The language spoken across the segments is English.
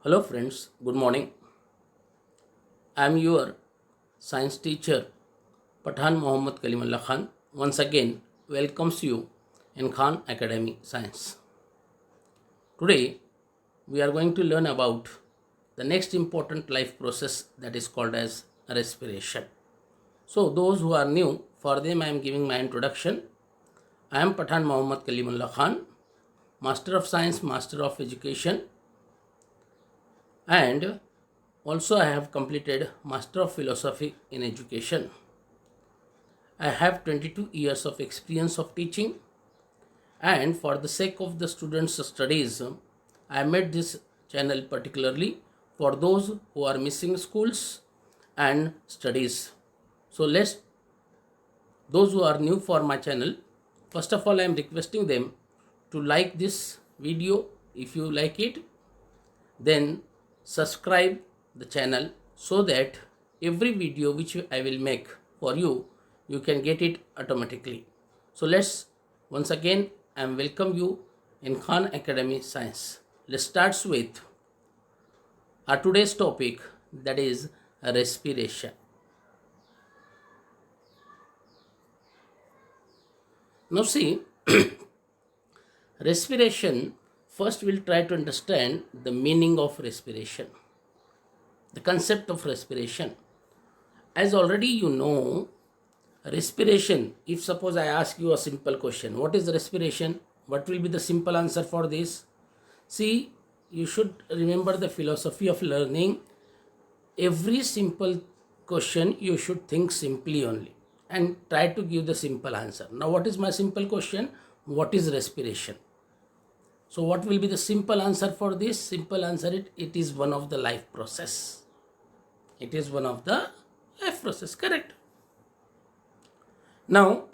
Hello friends, good morning. I am your science teacher Pathan Mohammad Kalimullah Khan once again welcomes you in Khan Academy Science. Today we are going to learn about the next important life process that is called as respiration. So those who are new, for them I am giving my introduction. I am Pathan Mohammad Kalimullah Khan, Master of Science, Master of Education, and also I have completed Master of Philosophy in Education. I have 22 years of experience of teaching, and for the sake of the students' studies, I made this channel particularly for those who are missing schools and studies. So those who are new for my channel, first of all I am requesting them to like this video if you like it, then subscribe the channel so that every video which I will make for you, you can get it automatically. So let's once again I am welcome you in Khan Academy Science. Let's start with our today's topic, that is respiration. Now see, respiration, first we'll try to understand the meaning of respiration, the concept of respiration. As already you know, respiration, if suppose I ask you a simple question, what is respiration? What will be the simple answer for this? See, you should remember the philosophy of learning. Every simple question you should think simply only and try to give the simple answer. Now, what is my simple question? What is respiration? So, what will be the simple answer for this? Simple answer, it is one of the life process. It is one of the life process, correct? Now,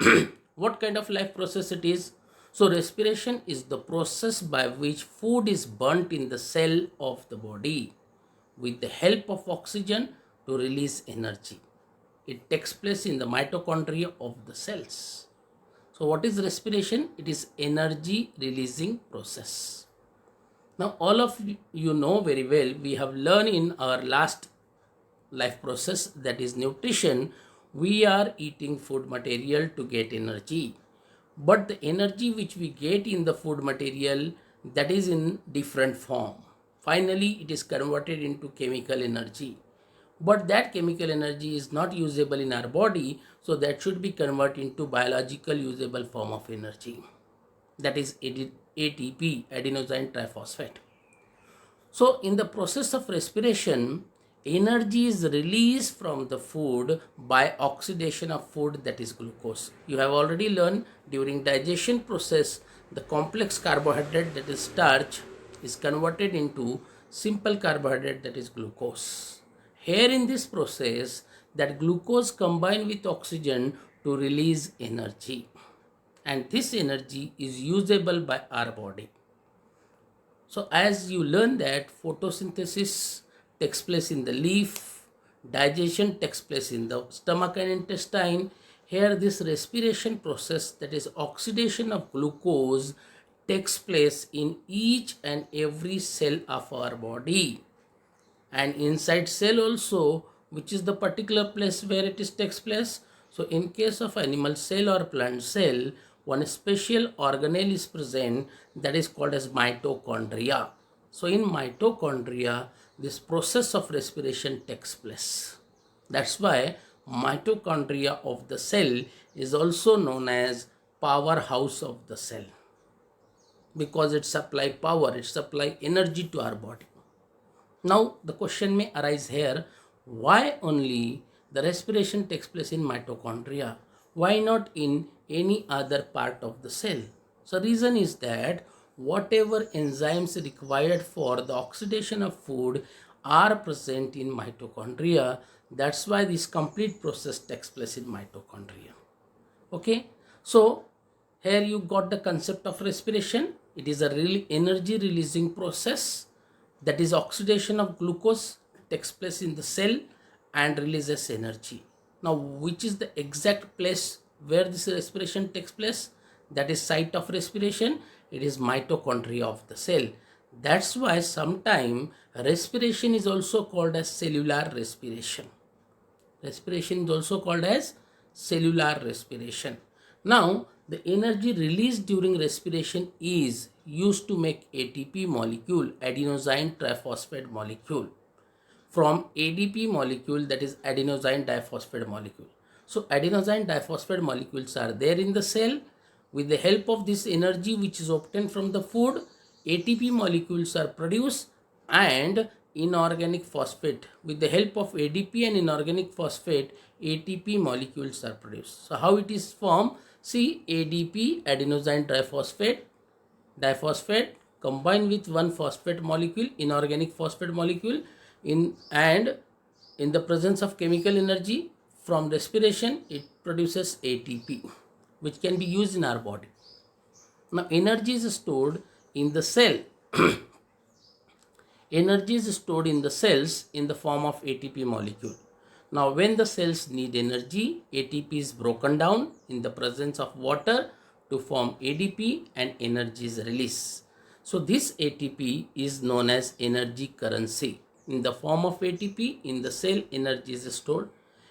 what kind of life process it is? So, respiration is the process by which food is burnt in the cell of the body with the help of oxygen to release energy. It takes place in the mitochondria of the cells. So, what is respiration? It is energy releasing process. Now, all of you know very well, we have learned in our last life process, that is nutrition. We are eating food material to get energy, but the energy which we get in the food material, that is in different form. Finally it is converted into chemical energy, but that chemical energy is not usable in our body, so that should be converted into biological usable form of energy, that is ATP, adenosine triphosphate. So, in the process of respiration, energy is released from the food by oxidation of food, that is glucose. You have already learned during digestion process, the complex carbohydrate, that is starch, is converted into simple carbohydrate, that is glucose. Here in this process, that glucose combine with oxygen to release energy, and this energy is usable by our body. So as you learn that photosynthesis takes place in the leaf, digestion takes place in the stomach and intestine. Here this respiration process, that is oxidation of glucose, takes place in each and every cell of our body. And inside cell also, which is the particular place where it is takes place. So in case of animal cell or plant cell, one special organelle is present, that is called as mitochondria. So in mitochondria, this process of respiration takes place. That's why mitochondria of the cell is also known as powerhouse of the cell, because it supply power, it supply energy to our body. Now the question may arise here, why only the respiration takes place in mitochondria? Why not in any other part of the cell? So reason is that whatever enzymes required for the oxidation of food are present in mitochondria. That's why this complete process takes place in mitochondria. Okay, so here you got the concept of respiration. It is a really energy releasing process, that is oxidation of glucose takes place in the cell and releases energy. Now which is the exact place where this respiration takes place? That is site of respiration, it is mitochondria of the cell. That's why sometimes respiration is also called as cellular respiration. Respiration is also called as cellular respiration. Now, the energy released during respiration is used to make ATP molecule, adenosine triphosphate molecule, from ADP molecule, that is adenosine diphosphate molecule. So adenosine diphosphate molecules are there in the cell. With the help of this energy which is obtained from the food, ATP molecules are produced, and inorganic phosphate, with the help of ADP and inorganic phosphate, ATP molecules are produced. So how it is formed? See, ADP, adenosine diphosphate combined with one phosphate molecule, inorganic phosphate molecule, and in the presence of chemical energy from respiration, it produces ATP, which can be used in our body. Now energy is stored in the cell. Energy is stored in the cells in the form of ATP molecule. Now when the cells need energy, ATP is broken down in the presence of water to form ADP, and energy is released. So this ATP is known as energy currency. In the form of ATP, in the cell, energy is stored.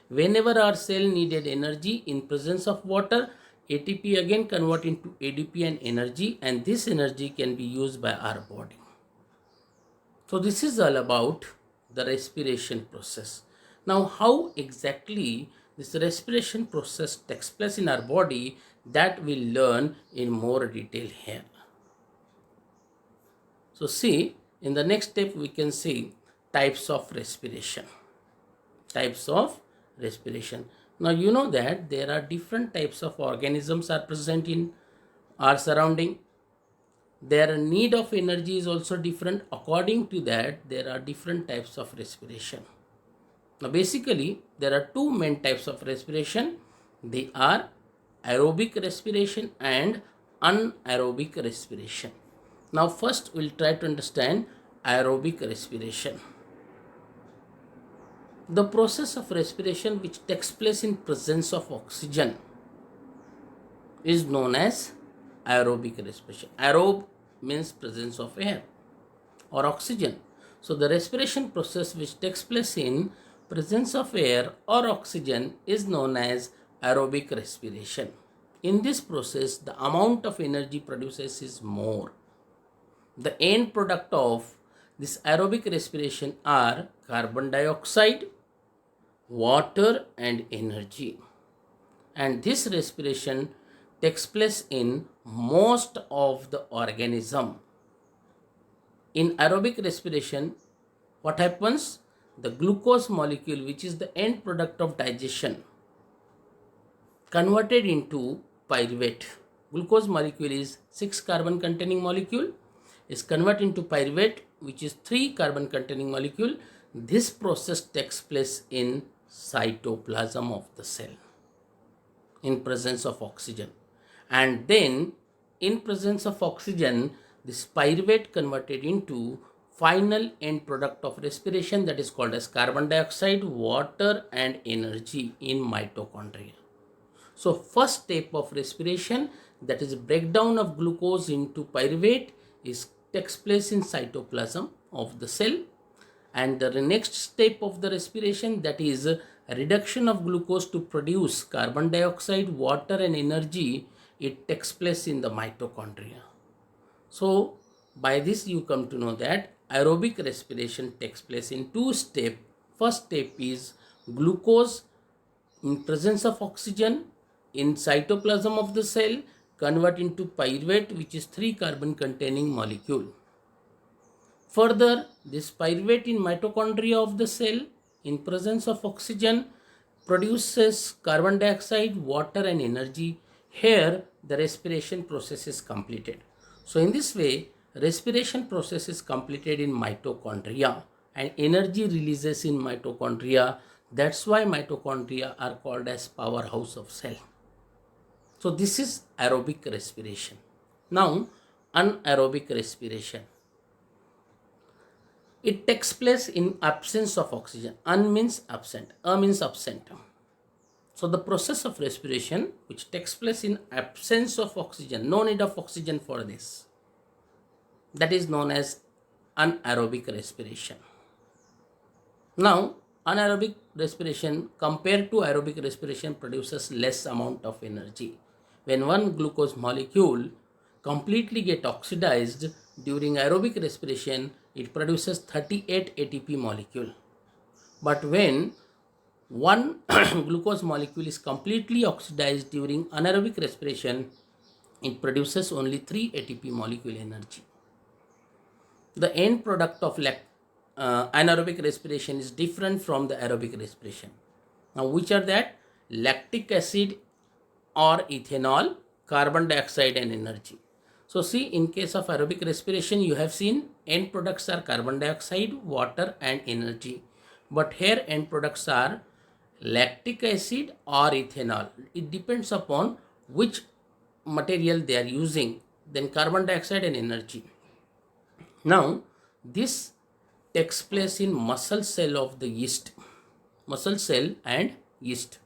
Whenever our cell needed energy in presence of water, ATP again convert into ADP and energy, and this energy can be used by our body. So this is all about the respiration process. Now how exactly this respiration process takes place in our body, that we'll learn in more detail here. So see, in the next step we can see types of respiration. Types of respiration. Now you know that there are different types of organisms are present in our surrounding. Their need of energy is also different. According to that, there are different types of respiration. Now basically there are two main types of respiration. They are aerobic respiration and anaerobic respiration. Now first we'll try to understand aerobic respiration. The process of respiration which takes place in presence of oxygen is known as aerobic respiration. Aerob means presence of air or oxygen. So the respiration process which takes place in presence of air or oxygen is known as aerobic respiration. In this process, the amount of energy produced is more. The end product of this aerobic respiration are carbon dioxide, water and energy. And this respiration takes place in most of the organism. In aerobic respiration, what happens? The glucose molecule, which is the end product of digestion, converted into pyruvate. Glucose molecule is 6 carbon containing molecule, is converted into pyruvate, which is 3 carbon containing molecule. This process takes place in cytoplasm of the cell in presence of oxygen, and then in presence of oxygen, this pyruvate converted into final end product of respiration, that is called as carbon dioxide, water and energy in mitochondria. So first step of respiration, that is breakdown of glucose into pyruvate, is takes place in cytoplasm of the cell. And the next step of the respiration, that is reduction of glucose to produce carbon dioxide, water and energy, it takes place in the mitochondria. So by this you come to know that aerobic respiration takes place in two steps. First step is glucose in presence of oxygen in cytoplasm of the cell convert into pyruvate, which is 3 carbon containing molecule. Further, this pyruvate in mitochondria of the cell in presence of oxygen produces carbon dioxide, water and energy. Here the respiration process is completed. So in this way, respiration process is completed in mitochondria and energy releases in mitochondria. That's why mitochondria are called as powerhouse of cell. So this is aerobic respiration. Now anaerobic respiration. It takes place in absence of oxygen. An means absent, a means absent. So the process of respiration which takes place in absence of oxygen, no need of oxygen for this, that is known as anaerobic respiration. Now, anaerobic respiration compared to aerobic respiration produces less amount of energy. When one glucose molecule completely get oxidized during aerobic respiration, it produces 38 ATP molecule. But when one glucose molecule is completely oxidized during anaerobic respiration, it produces only 3 ATP molecule energy. The end product of anaerobic respiration is different from the aerobic respiration. Now, which are that? Lactic acid or ethanol, carbon dioxide and energy. So see, in case of aerobic respiration, you have seen end products are carbon dioxide, water and energy. But here end products are lactic acid or ethanol. It depends upon which material they are using, then carbon dioxide and energy. Now, this takes place in muscle cell of the yeast, muscle cell and yeast.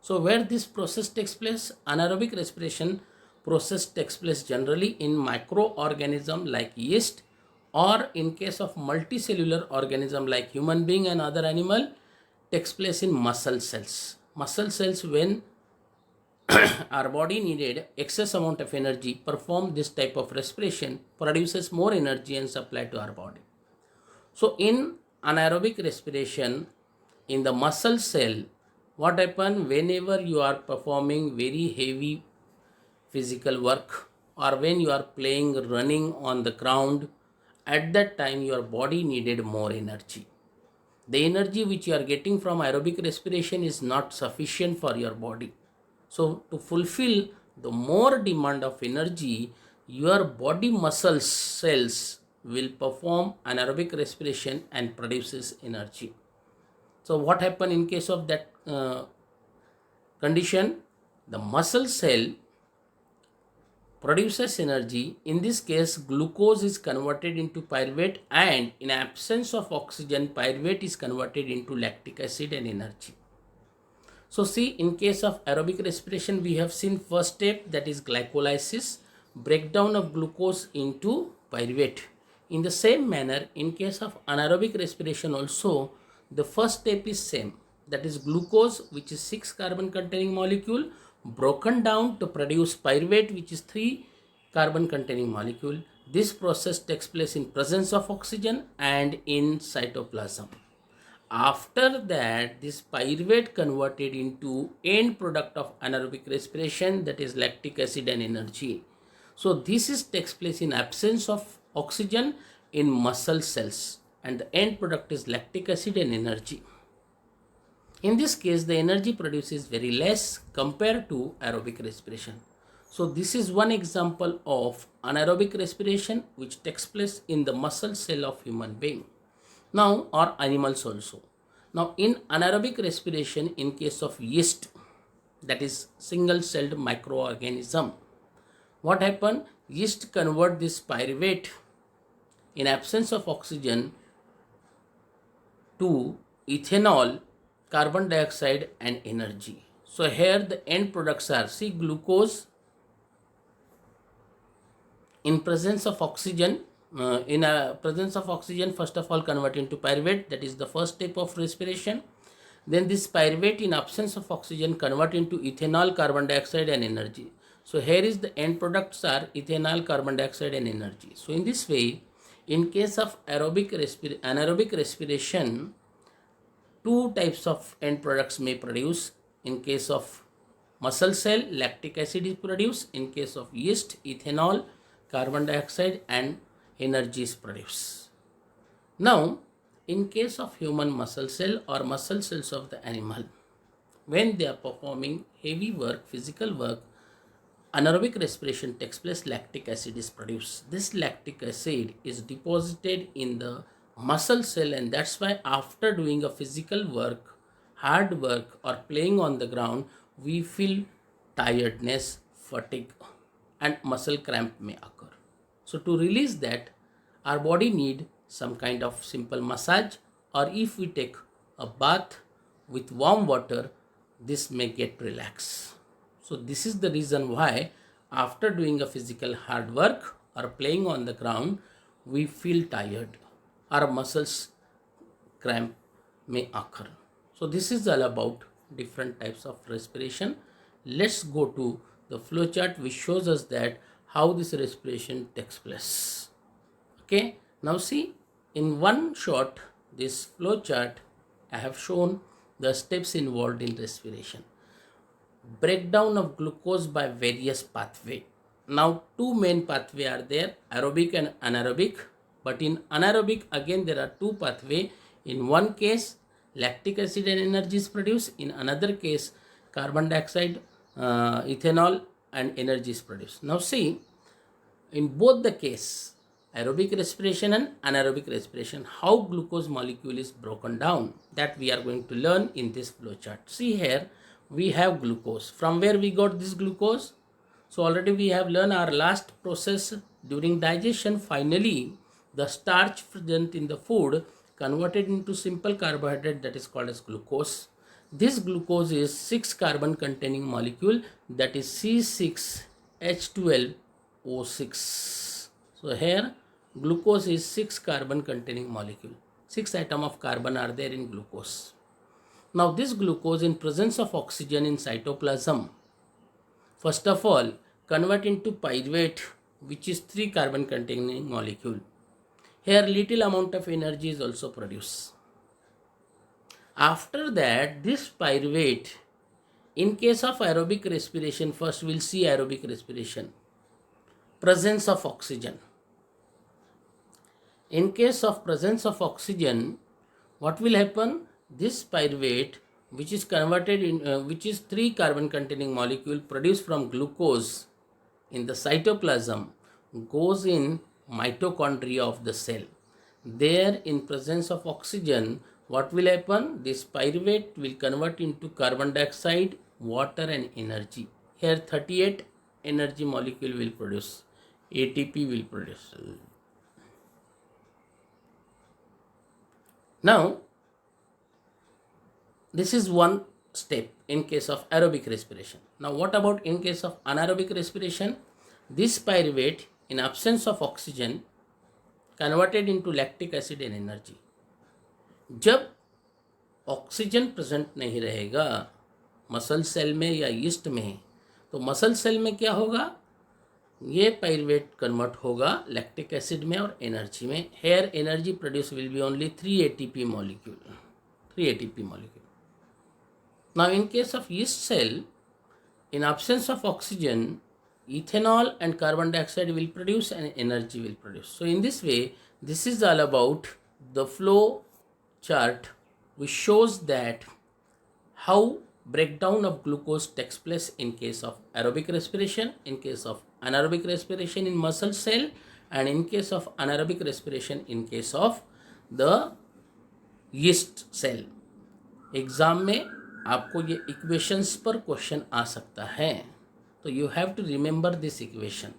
So, where this process takes place, anaerobic respiration process takes place generally in microorganism like yeast, or in case of multicellular organism like human being and other animal, takes place in muscle cells. Muscle cells, when our body needed excess amount of energy, perform this type of respiration, produces more energy and supply to our body. So in anaerobic respiration, in the muscle cell, what happen whenever you are performing very heavy physical work, or when you are playing running on the ground, at that time your body needed more energy. The energy which you are getting from aerobic respiration is not sufficient for your body. So to fulfill the more demand of energy, your body muscle cells will perform anaerobic respiration and produces energy. So what happen in case of that condition? The muscle cell produces energy. In this case, glucose is converted into pyruvate, and in absence of oxygen, pyruvate is converted into lactic acid and energy. So see, in case of aerobic respiration, we have seen first step, that is glycolysis, breakdown of glucose into pyruvate. In the same manner, in case of anaerobic respiration also, the first step is same, that is glucose, which is 6 carbon containing molecule, broken down to produce pyruvate, which is 3 carbon containing molecule. This process takes place in presence of oxygen and in cytoplasm. After that, this pyruvate converted into end product of anaerobic respiration, that is lactic acid and energy. So this is takes place in absence of oxygen in muscle cells, and the end product is lactic acid and energy. In this case, the energy produced is very less compared to aerobic respiration. So this is one example of anaerobic respiration which takes place in the muscle cell of human being. Now, or animals also. Now, in anaerobic respiration, in case of yeast, that is single-celled microorganism, what happen? Yeast convert this pyruvate in absence of oxygen to ethanol, carbon dioxide and energy. So here the end products are, see, glucose in presence of oxygen, in a presence of oxygen, first of all convert into pyruvate, that is the first step of respiration. Then this pyruvate in absence of oxygen convert into ethanol, carbon dioxide and energy. So here is the end products are ethanol, carbon dioxide and energy. So in this way, in case of anaerobic respiration, two types of end products may produce. In case of muscle cell, lactic acid is produced. In case of yeast, ethanol, carbon dioxide and energy is produced. Now, in case of human muscle cell or muscle cells of the animal, when they are performing heavy work, physical work, anaerobic respiration takes place, lactic acid is produced. This lactic acid is deposited in the muscle cell, and that's why after doing a physical work, hard work or playing on the ground, we feel tiredness, fatigue and muscle cramp may occur. So to release that, our body need some kind of simple massage, or if we take a bath with warm water, this may get relaxed. So this is the reason why after doing a physical hard work or playing on the ground, we feel tired, our muscles cramp may occur. So this is all about different types of respiration. Let's go to the flow chart which shows us that how this respiration takes place. Okay, now see, in one shot this flow chart I have shown the steps involved in respiration. Breakdown of glucose by various pathway. Now two main pathway are there, aerobic and anaerobic. But in anaerobic again there are two pathway. In one case lactic acid and energy is produced. In another case carbon dioxide, ethanol and energy is produced. Now see, in both the case aerobic respiration and anaerobic respiration, how glucose molecule is broken down, that we are going to learn in this flow chart. See here we have glucose. From where we got this glucose? So already we have learned our last process during digestion. Finally the starch present in the food converted into simple carbohydrate, that is called as glucose. This glucose is 6 carbon containing molecule, that is C6H12O6. So here glucose is 6 carbon containing molecule. 6 atom of carbon are there in glucose. Now this glucose in presence of oxygen in cytoplasm, first of all convert into pyruvate, which is 3 carbon containing molecule. Here little amount of energy is also produced. After that this pyruvate, in case of aerobic respiration, first we'll see aerobic respiration, presence of oxygen. In case of presence of oxygen, what will happen? This pyruvate, which is converted in which is 3 carbon containing molecule produced from glucose in the cytoplasm, goes in mitochondria of the cell. There in presence of oxygen, what will happen? This pyruvate will convert into carbon dioxide, water and energy. Here 38 energy molecule will produce, ATP will produce. Now this is one step in case of aerobic respiration. Now what about in case of anaerobic respiration? This pyruvate in absence of oxygen converted into lactic acid and energy. जब oxygen present नहीं रहेगा muscle cell में या yeast में, तो muscle cell में क्या होगा? ये पायरुवेट कन्वर्ट होगा लैक्टिक एसिड में और एनर्जी में. Here energy produce will be only 3 ATP molecule. 3 ATP molecule. Now in case of yeast cell, in absence of oxygen, ethanol and carbon dioxide will produce and energy will produce. So in this way, this is all about the flow chart which shows that how breakdown of glucose takes place in case of aerobic respiration, in case of anaerobic respiration in muscle cell, and in case of anaerobic respiration in case of the yeast cell. Exam में आपको ये equations पर question आ सकता है, तो you have to remember this equation.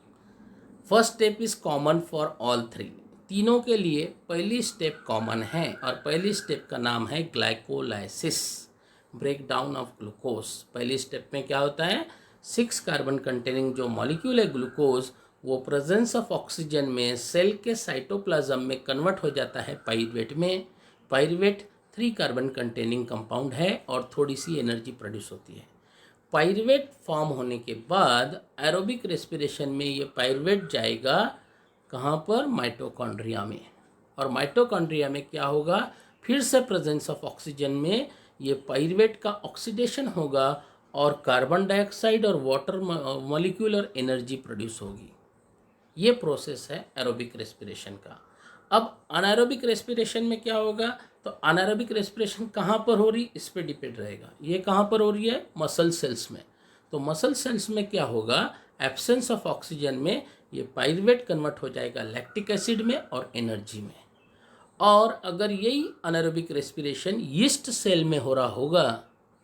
First step is common for all three. तीनों के लिए पहली स्टेप कॉमन है और पहली स्टेप का नाम है glycolysis, break down of glucose. पहली स्टेप में क्या होता है? 6 कार्बन कंटेनिंग जो मॉलिक्यूल है ग्लूकोज, वो प्रेजेंस ऑफ ऑक्सीजन में सेल के साइटोप्लाज्म में कन्वर्ट हो जाता है पायरुवेट में. पायरुवेट 3 कार्बन कंटेनिंग कंपाउंड है और थोड़ी सी एनर्जी प्रोड्यूस होती है. पायरुवेट फॉर्म होने के बाद एरोबिक रेस्पिरेशन में ये पायरुवेट जाएगा कहाँ पर? माइटोकॉन्ड्रिया में. और माइटोकॉन्ड्रिया में क्या होगा? फिर से प्रेजेंस ऑफ ऑक्सीजन में ये पायरुवेट का ऑक्सीडेशन होगा और कार्बन डाइऑक्साइड और वाटर मॉलिक्यूल और एनर्जी प्रोड्यूस होगी. ये प्रोसेस है एरोबिक रेस्पिरेशन का. अब अनाएरोबिक रेस्पिरेशन में क्या होगा? तो अनाएरोबिक रेस्पिरेशन कहाँ पर हो रही, इस पर डिपेंड रहेगा. ये कहाँ पर हो रही है? मसल सेल्स में. तो मसल सेल्स में क्या होगा? एब्सेंस ऑफ ऑक्सीजन में ये पायरुवेट कन्वर्ट हो जाएगा लैक्टिक एसिड में और एनर्जी में. और अगर यही अनाएरोबिक रेस्पिरेशन यीस्ट सेल में हो रहा होगा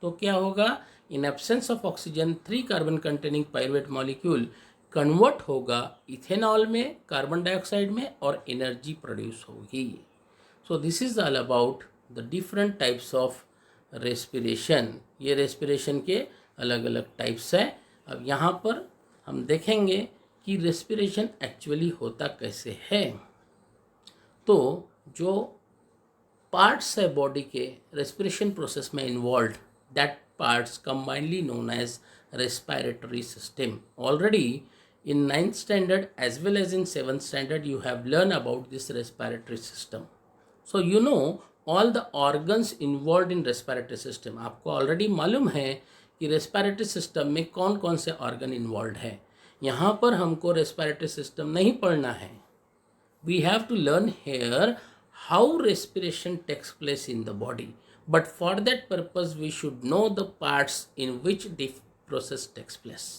तो क्या होगा? In absence of oxygen 3 carbon containing pyruvate molecule convert होगा इथेनॉल में, कार्बन डाइऑक्साइड में, और एनर्जी प्रोड्यूस होगी. सो this is all about the different types of respiration. ये रेस्पिरेशन के अलग अलग टाइप्स हैं. अब यहाँ पर हम देखेंगे कि रेस्पिरेशन एक्चुअली होता कैसे है. तो जो पार्ट्स है बॉडी के रेस्पिरेशन प्रोसेस में involve, that parts combinedly known as respiratory system. Already in ninth standard as well as in seventh standard you have learned about this respiratory system. So you know all the organs involved in respiratory system. आपको already मालूम है कि respiratory system में कौन कौन से organ involve है. यहाँ पर हमको रेस्पिरेटरी सिस्टम नहीं पढ़ना है. We have to learn here how respiration takes place in the body, but for that purpose we should know the parts in which the process takes place.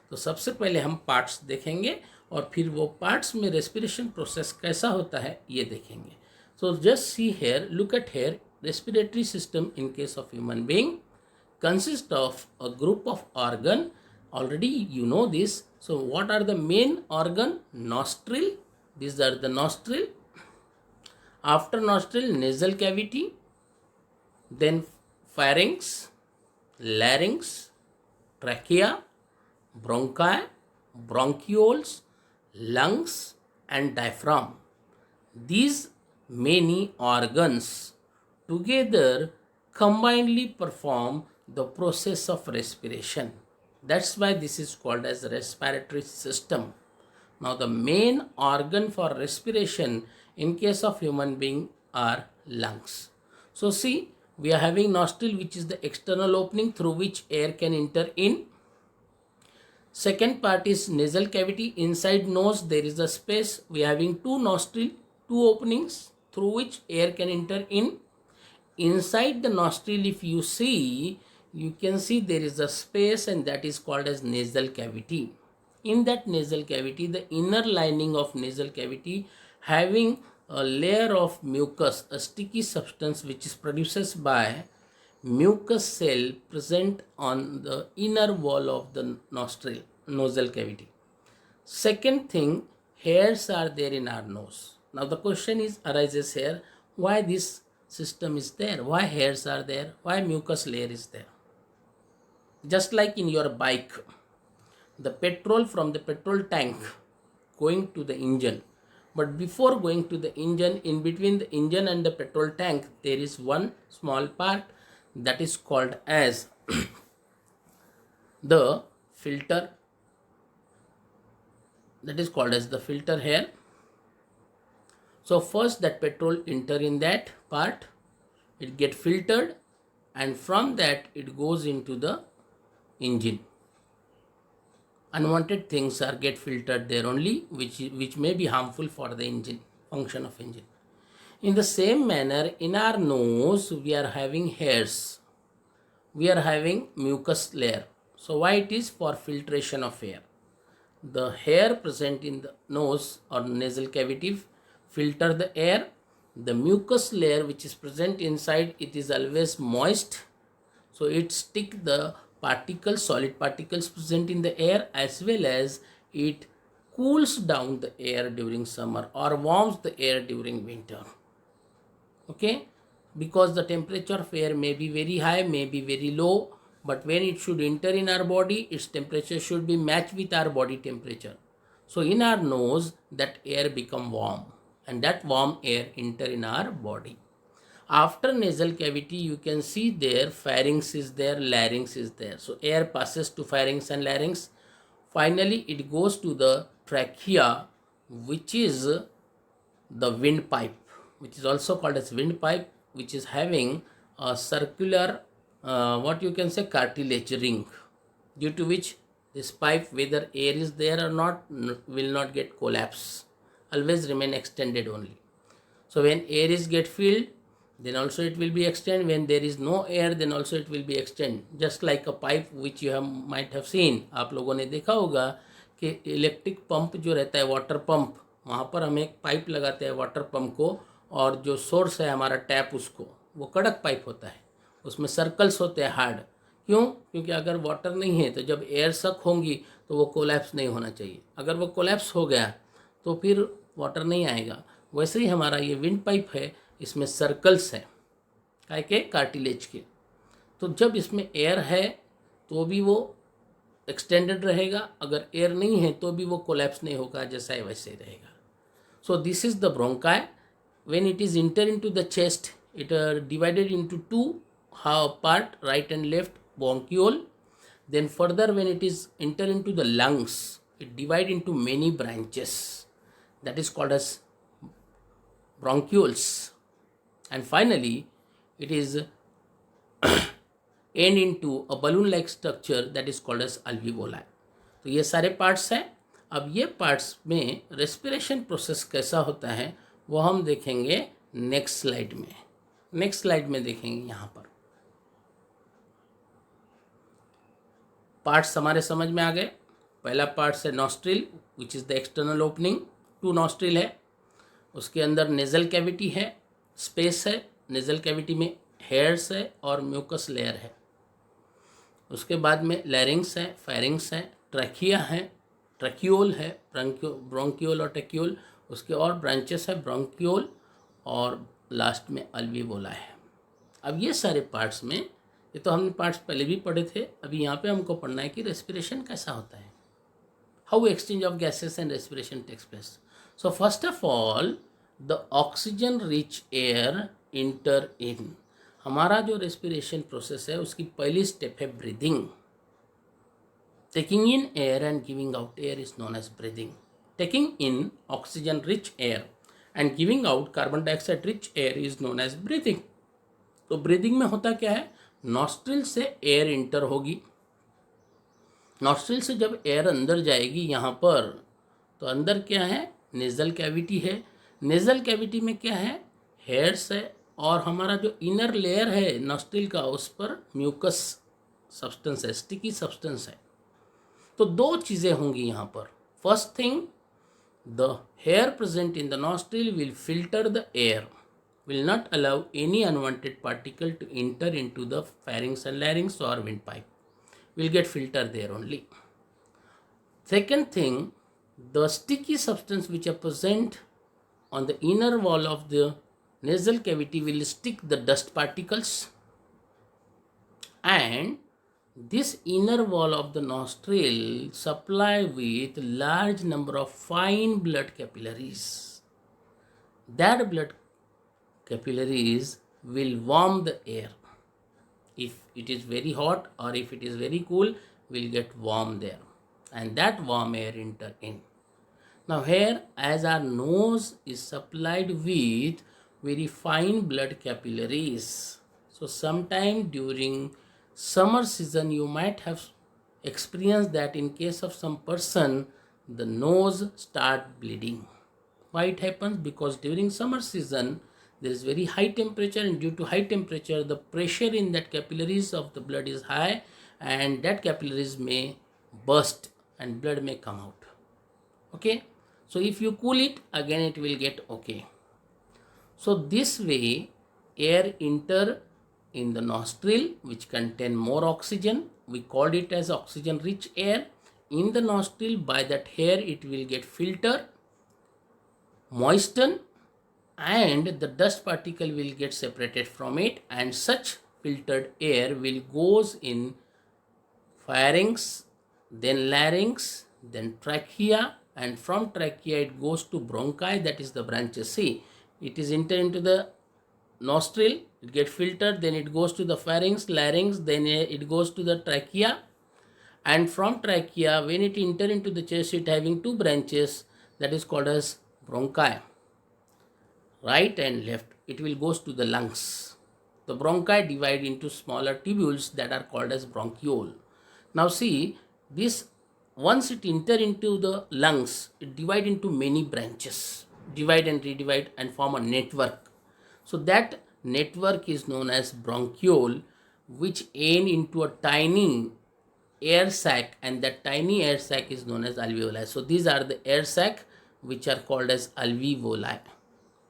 तो सबसे पहले हम पार्ट्स देखेंगे और फिर वो पार्ट्स में रेस्पिरेशन प्रोसेस कैसा होता है ये देखेंगे. So just see here, look at here. Respiratory system in case of human being consist of a group of organ. Already you know this. So what are the main organ? Nostril. These are the nostril. After nostril, nasal cavity, then pharynx, larynx, trachea, bronchi, bronchioles, lungs and diaphragm. These many organs together combinedly perform the process of respiration. That's why this is called as respiratory system. Now the main organ for respiration in case of human being are lungs. So see, we are having nostril, which is the external opening through which air can enter in. Second part is nasal cavity. Inside nose there is a space. We are having two nostril, two openings through which air can enter in. Inside the nostril, if you see, you can see there is a space, and that is called as nasal cavity. In that nasal cavity, the inner lining of nasal cavity having a layer of mucus, a sticky substance which is produced by mucus cell present on the inner wall of the nostril, nasal cavity. Second thing, hairs are there in our nose. Now the question arises here, why this system is there? Why hairs are there? Why mucus layer is there? Just like in your bike, the petrol from the petrol tank going to the engine, but before going to the engine, in between the engine and the petrol tank, there is one small part that is called as the filter. That is called as the filter here. So first that petrol enter in that part, it get filtered, and from that it goes into the engine. Unwanted things are get filtered there only, which may be harmful for the engine, function of engine. In the same manner, in our nose we are having hairs, we are having mucus layer. So why it is? For filtration of air. The hair present in the nose or nasal cavity filter the air. The mucus layer which is present inside, it is always moist, so it stick the particles, solid particles present in the air, as well as it cools down the air during summer or warms the air during winter. Okay, because the temperature of air may be very high, may be very low, but when it should enter in our body, its temperature should be matched with our body temperature. So in our nose, that air become warm, and that warm air enter in our body. After nasal cavity, you can see there pharynx is there, larynx is there. So air passes to pharynx and larynx. Finally, it goes to the trachea, which is the windpipe, which is also called as windpipe, which is having a circular, what you can say, cartilage ring, due to which this pipe, whether air is there or not, will not get collapse, always remain extended only. So when air is get filled, then also it will be extend. When there is no air, then also it will be extend. Just like a pipe which you might have seen, आप लोगों ने देखा होगा कि electric pump जो रहता है, water pump, वहाँ पर हम एक पाइप लगाते हैं वाटर पंप को, और जो सोर्स है हमारा टैप, उसको, वो कड़क पाइप होता है, उसमें सर्कल्स होते हैं हार्ड. क्यों? क्योंकि अगर वाटर नहीं है तो जब एयर सक होंगी तो वो कोलैप्स नहीं होना चाहिए. अगर वो कोलैप्स हो गया तो फिर वाटर नहीं आएगा. वैसे ही हमारा ये विंड पाइप है, इसमें सर्कल्स है, काय के? कार्टिलेज के. तो जब इसमें एयर है तो भी वो एक्सटेंडेड रहेगा, अगर एयर नहीं है तो भी वो कोलैप्स नहीं होगा, जैसा है वैसे ही रहेगा. सो this is the bronchi. when it is enter into the chest, it divided into two part, right and left bronchiole. Then further, when it is enter into the lungs, it divide into many branches, that is called as bronchioles. And finally, it is end into a balloon like structure that is called as alveoli. तो ये सारे parts हैं. अब ये parts में respiration process कैसा होता है वो हम देखेंगे नेक्स्ट स्लाइड में. नेक्स्ट स्लाइड में देखेंगे. यहाँ पर पार्ट्स हमारे समझ में आ गए. पहला पार्ट्स है nostril, which is the external opening. 2 nostril है, उसके अंदर नेजल कैविटी है, स्पेस है. नेजल कैविटी में हेयर्स है और म्यूकस लेयर है. उसके बाद में लैरिंग्स है, फेरिंग्स है, ट्रैकिया है, ट्रैक्यूल है, ब्रोंकियोल और ट्रैक्यूल. उसके और ब्रांचेस है, ब्रोंकियोल, और लास्ट में अल्वीवोला है. अब ये सारे पार्ट्स में, ये तो हमने पार्ट्स पहले भी पढ़े थे. अभी यहाँ पे हमको पढ़ना है कि रेस्पिरेशन कैसा होता है, how exchange of gases and respiration takes place. So first of all the oxygen rich air enter in. हमारा जो रेस्पिरेशन प्रोसेस है उसकी पहली स्टेप है breathing. Taking in air and giving out air is known as breathing. Taking in oxygen rich air and giving out carbon dioxide rich air is known as breathing. तो breathing में होता क्या है, nostril से air inter होगी. Nostril से जब air अंदर जाएगी यहाँ पर, तो अंदर क्या है, नेजल कैविटी है. नेजल कैविटी में क्या है, हेयर्स है, और हमारा जो इनर लेयर है नॉस्ट्रिल का, उस पर म्यूकस सब्सटेंस है, स्टिकी सब्सटेंस है. तो 2 चीज़ें होंगी यहाँ पर. First thing, the hair present in the nostril will filter the air, will not allow any unwanted particle to enter into the pharynx and larynx or windpipe. Will get filtered there only. Second thing, the sticky substance which are present on the inner wall of the nasal cavity will stick the dust particles, and this inner wall of the nostril supply with large number of fine blood capillaries. That blood capillaries will warm the air. If it is very hot or if it is very cool, will get warm there, and that warm air enter in. Now here, as our nose is supplied with very fine blood capillaries, so sometime during summer season you might have experienced that in case of some person the nose start bleeding. Why it happens? Because during summer season there is very high temperature, and due to high temperature the pressure in that capillaries of the blood is high, and that capillaries may burst and blood may come out. Okay, so if you cool it, again it will get okay. So this way air enter in the nostril which contain more oxygen. We called it as oxygen rich air. In the nostril, by that air it will get filtered, moisten, and the dust particle will get separated from it, and such filtered air will goes in pharynx, then larynx, then trachea, and from trachea it goes to bronchi, that is the branches. See, it is enter into the nostril, it get filtered, then it goes to the pharynx, larynx, then it goes to the trachea, and from trachea when it enter into the chest, it having 2 branches, that is called as bronchi, right and left. It will goes to the lungs. The bronchi divide into smaller tubules that are called as bronchiole. Now see, this once it enter into the lungs, it divide into many branches, divide and redivide and form a network. So that network is known as bronchiole, which end into a tiny air sac, and that tiny air sac is known as alveoli. So these are the air sac which are called as alveoli.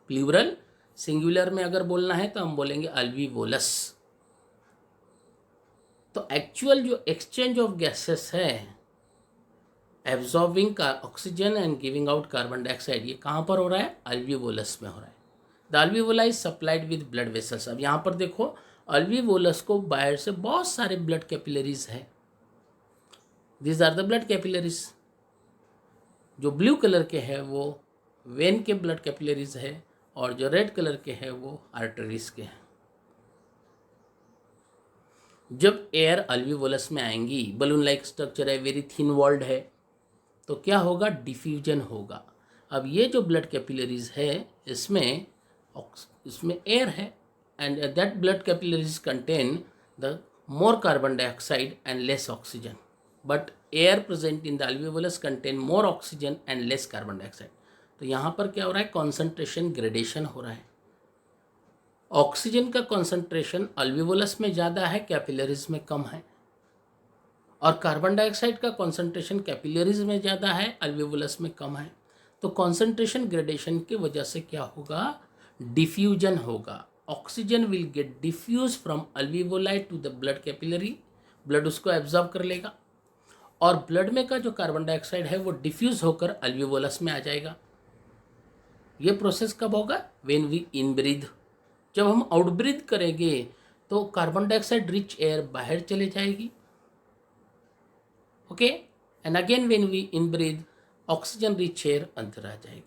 Plural, singular में अगर बोलना है तो हम बोलेंगे अल्वीवोलस. तो actual जो exchange of gases है, absorbing oxygen and giving out carbon dioxide, ये कहाँ पर हो रहा है, अल्वीवोलस में हो रहा है. The alveola is supplied with blood vessels. अब यहाँ पर देखो, अल्वीवोलस को बाहर से बहुत सारे ब्लड कैपिलरीज है. These are the blood capillaries. जो ब्लू कलर के है वो वेन के ब्लड कैपिलरीज है, और जो रेड कलर के हैं वो आर्टरीज के हैं। जब एयर अल्वियोलस में आएंगी, बलून लाइक स्ट्रक्चर है, वेरी थिन वॉल्ड है, तो क्या होगा, डिफ्यूजन होगा। अब ये जो ब्लड कैपिलरीज है इसमें एयर है, and that blood capillaries contain the more carbon dioxide and less oxygen, but air present in the alveolus contain more oxygen and less carbon dioxide। तो यहाँ पर क्या हो रहा है, कॉन्सेंट्रेशन ग्रेडेशन हो रहा है। ऑक्सीजन का कॉन्सेंट्रेशन अल्वियोलस में ज़्यादा है, कैपिलरीज में कम है, और कार्बन डाइऑक्साइड का कॉन्सेंट्रेशन कैपिलरीज में ज़्यादा है, अल्वियोलस में कम है। तो कॉन्सेंट्रेशन ग्रेडेशन की वजह से क्या होगा, डिफ्यूजन होगा। Oxygen will get diffuse from alveoli to the blood capillary, blood उसको एब्जॉर्ब कर लेगा, और ब्लड में का जो कार्बन डाइऑक्साइड है वो डिफ्यूज होकर अल्वियोलस में आ जाएगा। ये प्रोसेस कब होगा, व्हेन वी इनब्रीथ। जब हम आउटब्रीथ करेंगे तो कार्बन डाइऑक्साइड रिच एयर बाहर चले जाएगी, okay, and again when we inbreathe oxygen rich air अंदर आ जाएगी।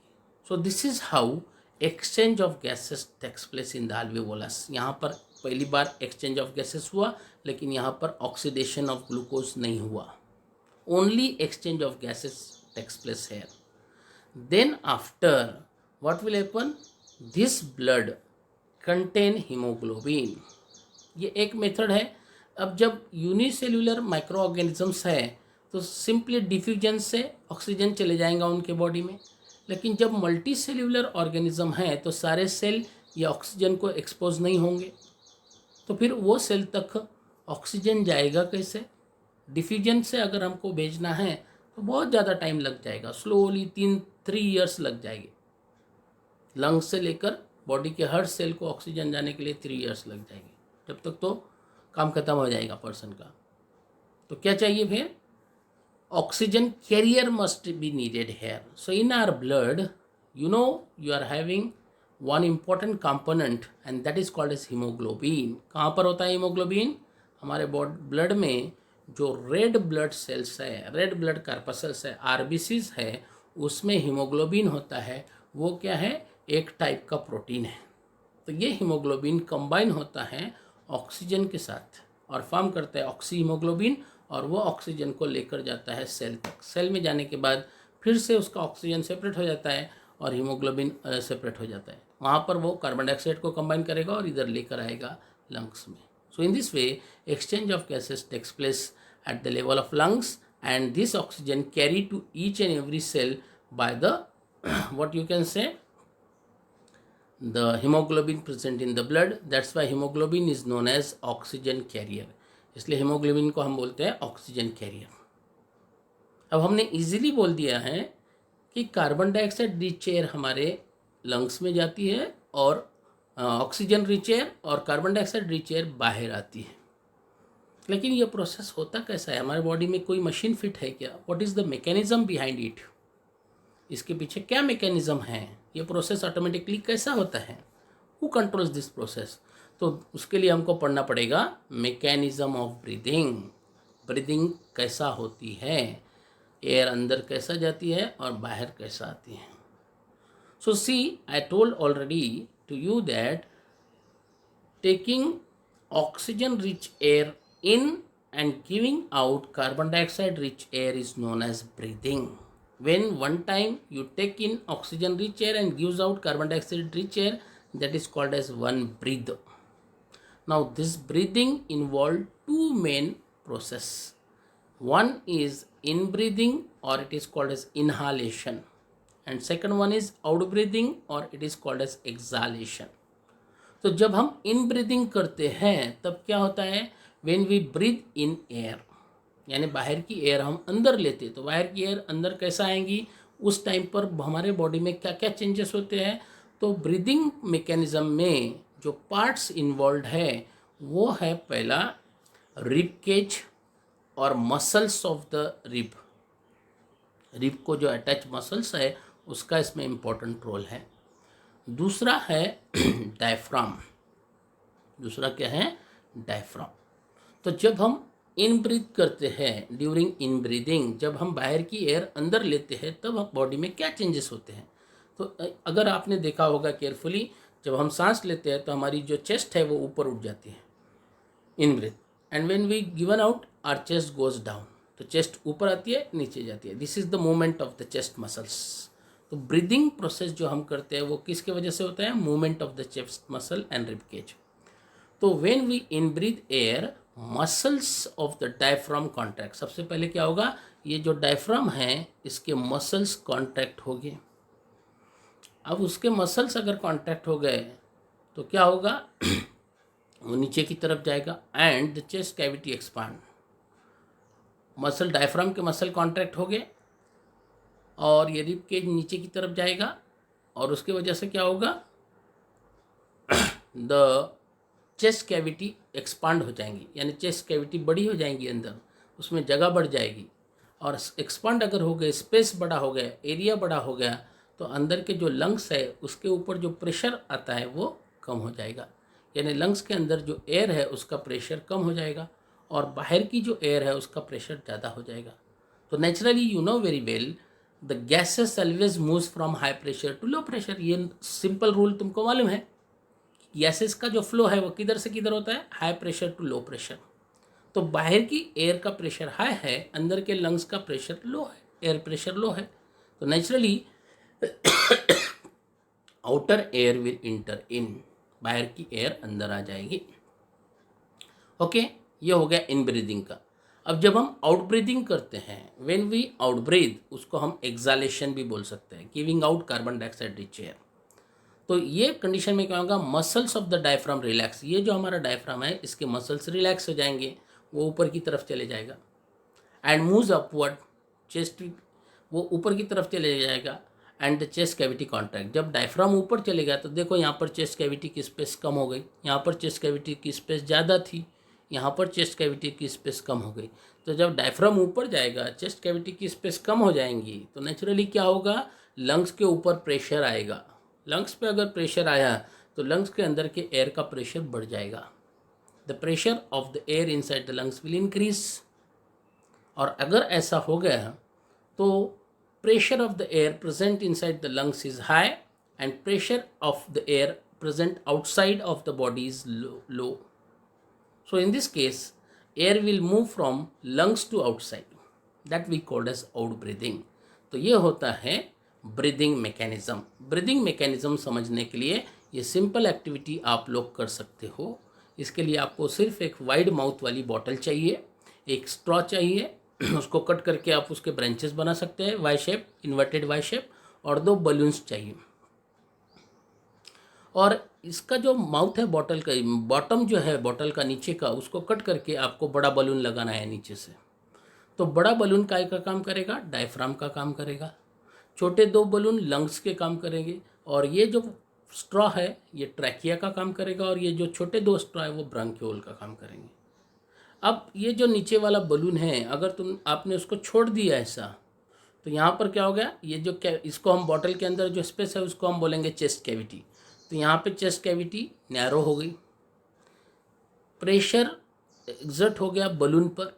So this is how exchange of gases takes place in the alveolus. यहाँ पर पहली बार एक्सचेंज ऑफ गैसेस हुआ, लेकिन यहाँ पर ऑक्सीडेशन ऑफ ग्लूकोज नहीं हुआ, only exchange of gases takes place here. Then after what will happen, this blood contain haemoglobin. ये एक मेथड है। अब जब यूनिसेल्युलर माइक्रो ऑर्गेनिजम्स है तो सिंपली डिफ्यूजन से ऑक्सीजन चले जाएगा उनके बॉडी में, लेकिन जब मल्टी सेल्यूलर ऑर्गेनिज्म है तो सारे सेल ये ऑक्सीजन को एक्सपोज नहीं होंगे, तो फिर वो सेल तक ऑक्सीजन जाएगा कैसे। डिफ्यूजन से अगर हमको भेजना है तो बहुत ज़्यादा टाइम लग जाएगा, स्लोली 3 ईयर्स लग जाएंगे। लंग्स से लेकर बॉडी के हर सेल को ऑक्सीजन जाने के लिए 3 ईयर्स लग जाएंगे, जब तक तो काम खत्म हो जाएगा पर्सन का। तो क्या चाहिए फिर, oxygen carrier must be needed here. So in our blood, you are having one important component and that is called as hemoglobin। कहाँ पर होता है हीमोग्लोबिन, हमारे ब्लड में जो रेड ब्लड सेल्स है, रेड ब्लड कार्पसल्स है, आरबीसीज है, उसमें हीमोग्लोबिन होता है। वो क्या है, एक टाइप का प्रोटीन है। तो ये हीमोग्लोबिन कंबाइन होता है ऑक्सीजन के साथ और फॉर्म करता है ऑक्सी हीमोग्लोबिन, और वो ऑक्सीजन को लेकर जाता है सेल तक। सेल में जाने के बाद फिर से उसका ऑक्सीजन सेपरेट हो जाता है और हीमोग्लोबिन सेपरेट हो जाता है। वहाँ पर वो कार्बन डाइऑक्साइड को कंबाइन करेगा और इधर लेकर आएगा लंग्स में। So in this way exchange of gases takes place at the level of lungs, and this oxygen carry to each and every cell by the what you can say, the hemoglobin present in the blood। that's why hemoglobin is known as oxygen carrier। इसलिए haemoglobin को हम बोलते हैं oxygen carrier. अब हमने easily बोल दिया है कि कार्बन डाइऑक्साइड रिच एयर हमारे लंग्स में जाती है और ऑक्सीजन रिच एयर और कार्बन डाइऑक्साइड रिच एयर बाहर आती है। लेकिन ये प्रोसेस होता कैसा है, हमारे बॉडी में कोई मशीन फिट है क्या, what is the mechanism behind it, इसके पीछे क्या मैकेनिज्म है, ये प्रोसेस ऑटोमेटिकली कैसा होता है, हु कंट्रोल्स दिस प्रोसेस। तो उसके लिए हमको पढ़ना पड़ेगा मैकेनिज्म ऑफ ब्रीदिंग। ब्रीदिंग कैसा होती है, एयर अंदर कैसा जाती है और बाहर कैसा आती है। So see, I told already to you that taking oxygen rich air in and giving out carbon dioxide rich air is known as breathing। When one time you take in oxygen rich air and gives out carbon dioxide rich air, that is called as one breath। Now this breathing involve two main process। One is in breathing or it is called as inhalation, and second one is out breathing or it is called as exhalation। तो जब हम in breathing करते हैं तब क्या होता है, when we breathe in air, यानी बाहर की एयर हम अंदर लेते, तो बाहर की एयर अंदर कैसा आएंगी, उस टाइम पर हमारे बॉडी में क्या क्या चेंजेस होते हैं। तो ब्रीदिंग मैकेनिज्म में जो पार्ट्स इन्वॉल्व है वो है, पहला रिब केज और muscles of the rib, rib को जो अटैच मसल्स है उसका इसमें इम्पोर्टेंट रोल है। दूसरा है डायफ्राम, दूसरा क्या है, डायफ्राम। तो जब हम इन ब्रीथ करते हैं, ड्यूरिंग इन ब्रीदिंग, जब हम बाहर की एयर अंदर लेते हैं तब बॉडी में क्या चेंजेस होते हैं। तो अगर आपने देखा होगा केयरफुली, जब हम सांस लेते हैं तो हमारी जो चेस्ट है वो ऊपर उठ जाती है in breath, and when we given out our chest goes down. तो चेस्ट ऊपर आती है, नीचे जाती है। This is the movement of the chest muscles. तो ब्रीदिंग प्रोसेस जो हम करते हैं वो किसके वजह से होता है? Movement of the chest muscle and rib cage. तो when we in breathe air, muscles of the diaphragm contract. सबसे पहले क्या होगा? ये जो डायफ्राम है इसके मसल्स कॉन्ट्रैक्ट हो गए। अब उसके मसल्स अगर कॉन्ट्रैक्ट हो गए तो क्या होगा? वो नीचे की तरफ जाएगा and the chest cavity expand. Muscle, diaphragm के मसल कॉन्ट्रैक्ट हो गए और ये रिब केज नीचे की तरफ जाएगा और उसकी वजह से क्या होगा? द चेस्ट कैविटी एक्सपांड हो जाएंगी, यानी चेस्ट कैविटी बड़ी हो जाएंगी, अंदर उसमें जगह बढ़ जाएगी। और एक्सपांड अगर हो गए, स्पेस बड़ा हो गया, एरिया बड़ा हो गया, तो अंदर के जो लंग्स है उसके ऊपर जो प्रेशर आता है वो कम हो जाएगा। यानी लंग्स के अंदर जो एयर है उसका प्रेशर कम हो जाएगा और बाहर की जो एयर है उसका प्रेशर ज़्यादा हो जाएगा। तो naturally you know very well the gases always moves from high pressure to low pressure. ये सिंपल रूल तुमको मालूम है। गैसेस का जो फ्लो है वो किधर से किधर होता है? High pressure to low pressure. तो बाहर की एयर का प्रेशर हाई है, अंदर के लंग्स का प्रेशर लो है, एयर प्रेशर लो है। तो naturally outer air will enter in, बाहर की एयर अंदर आ जाएगी। ओके, ये हो गया इन ब्रीदिंग का। अब जब हम आउट ब्रीदिंग करते हैं, व्हेन वी आउट ब्रीथ, उसको हम एक्सालेशन भी बोल सकते हैं, giving out carbon dioxide rich air. तो ये कंडीशन में क्या होगा? Muscles of the diaphragm relax. ये जो हमारा डायफ्राम है इसके मसल्स रिलैक्स हो जाएंगे, वो ऊपर की तरफ चले जाएगा एंड मूव्स अपवर्ड, चेस्ट वो ऊपर की तरफ चले जाएगा and the chest cavity contract. जब डायफ्राम ऊपर चलेगा तो देखो यहाँ पर चेस्ट कैविटी की स्पेस कम हो गई, यहाँ पर चेस्ट कैविटी की स्पेस ज़्यादा थी, यहाँ पर चेस्ट कैविटी की स्पेस कम हो गई। तो जब डायफ्राम ऊपर जाएगा, चेस्ट कैविटी की स्पेस कम हो जाएंगी, तो नेचुरली क्या होगा? लंग्स के ऊपर प्रेशर आएगा। लंग्स पे अगर प्रेशर आया तो लंग्स के अंदर के एयर का प्रेशर बढ़ जाएगा। The pressure of the air inside the lungs will increase. और अगर ऐसा हो गया तो pressure of the air present inside the lungs is high and pressure of the air present outside of the body is low. So in this case, air will move from lungs to outside. That we called as out breathing. तो ये होता है breathing mechanism. Breathing mechanism समझने के लिए ये simple activity आप लोग कर सकते हो। इसके लिए आपको सिर्फ एक वाइड माउथ वाली बॉटल चाहिए, एक स्ट्रॉ चाहिए, उसको कट करके आप उसके ब्रांचेस बना सकते हैं, Y shape, inverted Y shape, और 2 बलून्स चाहिए। और इसका जो माउथ है बॉटल का, बॉटम जो है बॉटल का नीचे का, उसको कट करके आपको बड़ा बलून लगाना है नीचे से। तो बड़ा बलून काय का काम करेगा? डायफ्राम का काम करेगा। छोटे 2 बलून लंग्स के काम करेंगे और ये जो स्ट्रॉ है ये ट्रैकिया का काम करेगा और ये जो छोटे 2 स्ट्रॉ है वो ब्रांक्यूल का काम करेंगे। अब ये जो नीचे वाला बलून है, अगर आपने उसको छोड़ दिया ऐसा, तो यहाँ पर क्या हो गया? ये जो इसको हम बॉटल के अंदर जो स्पेस है उसको हम बोलेंगे चेस्ट कैविटी। तो यहाँ पे चेस्ट कैविटी नैरो हो गई, प्रेशर एग्जर्ट हो गया बलून पर,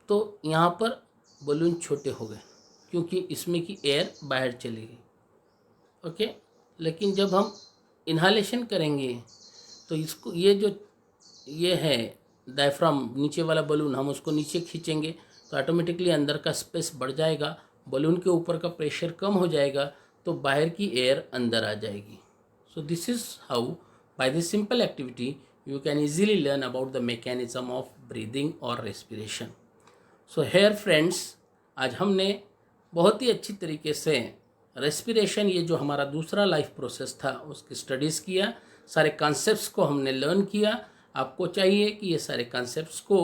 तो यहाँ पर बलून छोटे हो गए क्योंकि इसमें की एयर बाहर चली गई। ओके, लेकिन जब हम इन्हालेशन करेंगे तो इसको, ये है डायफ्राम नीचे वाला बलून, हम उसको नीचे खींचेंगे तो ऑटोमेटिकली अंदर का स्पेस बढ़ जाएगा, बलून के ऊपर का प्रेशर कम हो जाएगा, तो बाहर की एयर अंदर आ जाएगी। So this is how by this simple activity you can easily learn about the mechanism of breathing और रेस्पिरेशन। सो हेयर फ्रेंड्स, आज हमने बहुत ही अच्छी तरीके से रेस्पिरेशन, ये जो हमारा दूसरा लाइफ प्रोसेस था, उसकी स्टडीज़ किया, सारे कॉन्सेप्ट्स को हमने लर्न किया। आपको चाहिए कि ये सारे कॉन्सेप्ट्स को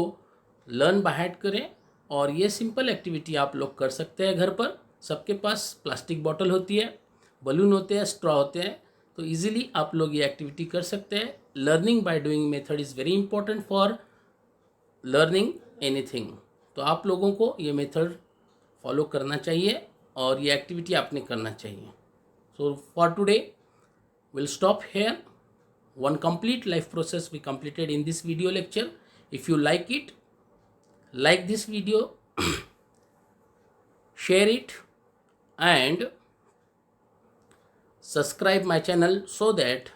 लर्न बाय हार्ट करें और ये सिंपल एक्टिविटी आप लोग कर सकते हैं घर पर। सबके पास प्लास्टिक बॉटल होती है, बलून होते हैं, स्ट्रॉ होते हैं, तो इजीली आप लोग ये एक्टिविटी कर सकते हैं। Learning by doing method is very important for learning anything. तो आप लोगों को ये मेथड फॉलो करना चाहिए और ये एक्टिविटी आपने करना चाहिए। So for today we'll stop here. One complete life process we completed in this video lecture. If you like it, like this video, share it, and subscribe my channel so that